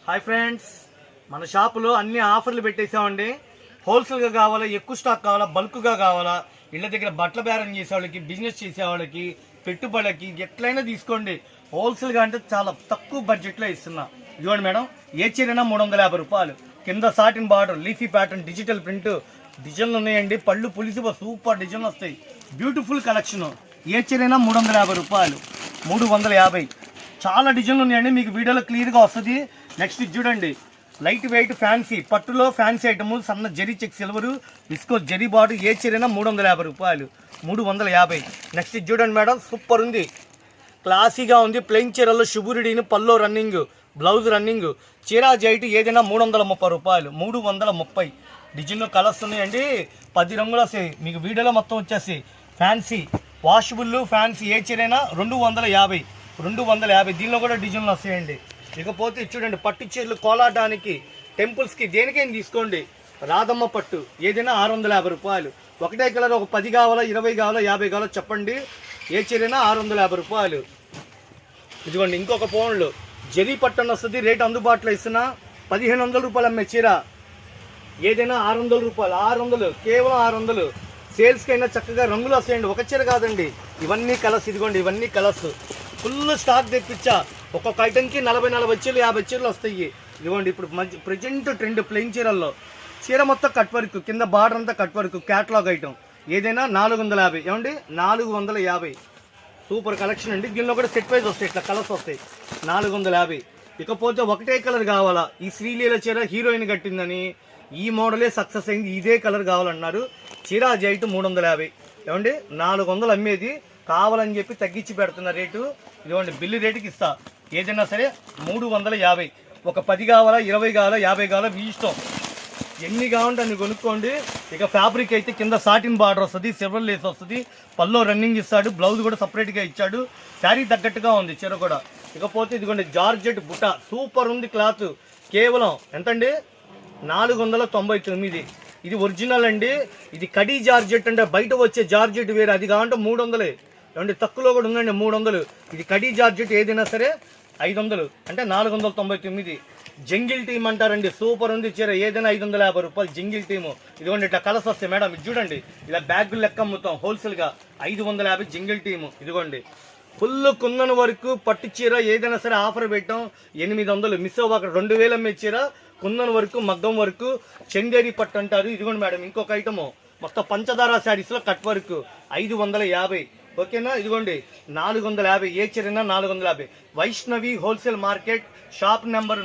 Hi friends, మన షాపులో అన్ని ఆఫర్లు పెట్టేసామండి. హోల్సేల్గా కావాలా, ఎక్కువ స్టాక్ కావాలా, బల్క్గా కావాలా, ఇళ్ళ దగ్గర బట్టల బేరం చేసేవాళ్ళకి, బిజినెస్ చేసేవాళ్ళకి, పెట్టుబడికి ఎట్లయినా తీసుకోండి. హోల్సేల్గా అంటే చాలా తక్కువ బడ్జెట్లో ఇస్తున్నా. ఇదిగోండి మేడం, ఏ చీరైనా 350 రూపాయలు. కింద satin border, leafy pattern, digital print డిజైన్లు ఉన్నాయండి. పళ్ళు పులిసి సూపర్ డిజైన్లు వస్తాయి. Beautiful collection. ఏ చీరైనా 350 రూపాయలు, 350. చాలా డిజైన్లు ఉన్నాయండి, మీకు వీడియోలో క్లియర్గా వస్తుంది. నెక్స్ట్ చూడండి, లైట్ వెయిట్ ఫ్యాన్సీ పట్టులో ఫ్యాన్సీ ఐటమ్, సన్న zari check silver, viscose zari border. ఏ చీరైనా 350 రూపాయలు, 350. నెక్స్ట్ చూడండి మేడం, సూపర్ ఉంది, క్లాసీగా ఉంది. ప్లెయిన్ చీరలో శుభురుడిని, పల్లో రన్నింగ్, బ్లౌజ్ రన్నింగ్. చీరా జైట్ ఏదైనా 330 రూపాయలు, 330. డిజైన్లో కలర్స్ ఉన్నాయండి, 10 రంగులు వస్తాయి. మీకు వీడియోలో మొత్తం వచ్చేసి ఫ్యాన్సీ వాషబుల్ ఫ్యాన్సీ. ఏ చీరైనా 250, 250. దీనిలో కూడా డిజైన్లు వస్తాయండి. ఇకపోతే చూడండి, పట్టు చీరలు కోలాటానికి, టెంపుల్స్కి, దేనికైనా తీసుకోండి. రాధమ్మ పట్టు ఏదైనా 650 రూపాయలు. ఒకటే కలర్ ఒక 10 కావాలా, 20 కావాలా, 50 కావాలా చెప్పండి. ఏ చీరైనా 650 రూపాయలు. ఇదిగోండి ఇంకొక ఫోన్లు జరీ పట్టు అని వస్తుంది. రేట్ అందుబాటులో ఇస్తున్నా. 1500 రూపాయలు అమ్మే చీర ఏదైనా 600 రూపాయలు, 600, కేవలం 600. సేల్స్కి అయినా చక్కగా రంగులు వస్తాయండి, ఒక చీర కాదండి. ఇవన్నీ కలర్స్, ఇదిగోండి ఇవన్నీ కలర్స్. Full stock తెప్పించా. ఒక్కొక్క ఐటెంకి 40 చీరలు, 50 చీరలు వస్తాయి. ఇదిగోండి ఇప్పుడు ప్రజెంట్ ట్రెండ్ ప్లెయిన్ చీరల్లో. చీర మొత్తం కట్ వర్క్, కింద బార్డర్ అంతా కట్ వర్క్, క్యాటలాగ్ ఐటమ్ ఏదైనా 450. ఏమండి 450. సూపర్ కలెక్షన్ అండి. దీనిలో కూడా సెట్ వైజ్ వస్తాయి, ఇట్లా కలర్స్ వస్తాయి. 450. ఇకపోతే ఒకటే కలర్ కావాలా, ఈ శ్రీలీల చీర హీరోయిన్ కట్టిందని, ఈ మోడలే సక్సెస్ అయింది, ఇదే కలర్ కావాలన్నారు. చీర జైట్ 350. ఏమండి 400 అమ్మేది, కావాలని చెప్పి తగ్గించి పెడుతున్న రేటు. ఇదిగోండి బిల్లు రేటుకి ఇస్తా. ఏదైనా సరే 350. ఒక 10 కావాలా, 20 కావాలా, 50 కావాలా, మీ ఇష్టం. ఎన్ని కావాలంటే అన్ని కొనుక్కోండి. ఇక ఫ్యాబ్రిక్ అయితే కింద సాటిన్ బార్డర్ వస్తుంది, సిల్వర్ లేస్ వస్తుంది, పల్లో రన్నింగ్ ఇస్తాడు, బ్లౌజ్ కూడా సపరేట్గా ఇచ్చాడు. శారీ తగ్గట్టుగా ఉంది చీర కూడా. ఇకపోతే ఇదిగోండి జార్జెట్ బుట్ట, సూపర్ ఉంది క్లాత్. కేవలం ఎంతండి 499. ఇది ఒరిజినల్ అండి. ఇది కడీ జార్జెట్ అంటే బయట వచ్చే జార్జెట్ వేరే, అది కావాలంటే 300. ఏమంటే తక్కువలో కూడా ఉందండి 300. ఇది కడీ జార్జెట్ ఏదైనా సరే 500, అంటే 499. జంగిల్ టీమ్ అంటారండి, సూపర్ ఉంది చీర ఏదైనా 550 రూపాయలు. Jungle team. ఇదిగోండి ఇట్లా కలర్స్ వస్తాయి మేడం, ఇది చూడండి, ఇలా బ్యాగులు లెక్క అమ్ముతాం హోల్సేల్గా 550. Jungle team. ఇదిగోండి ఫుల్ కుందన్ వరకు పట్టు చీర ఏదైనా సరే ఆఫర్ పెట్టాం 800. మిస్ అవ్వక 2000 అమ్మే చీర, కుందన్ వరకు, మగ్గం వరకు, చందేరి పట్టు అంటారు. ఇదిగోండి మేడం ఇంకొక ఐటము, మొత్తం పంచదార శారీస్లో కట్ వర్క్ 550. ఓకేనా. ఇదిగోండి 450. ఏ చీరైనా 450. Vaishnavi wholesale market, shop number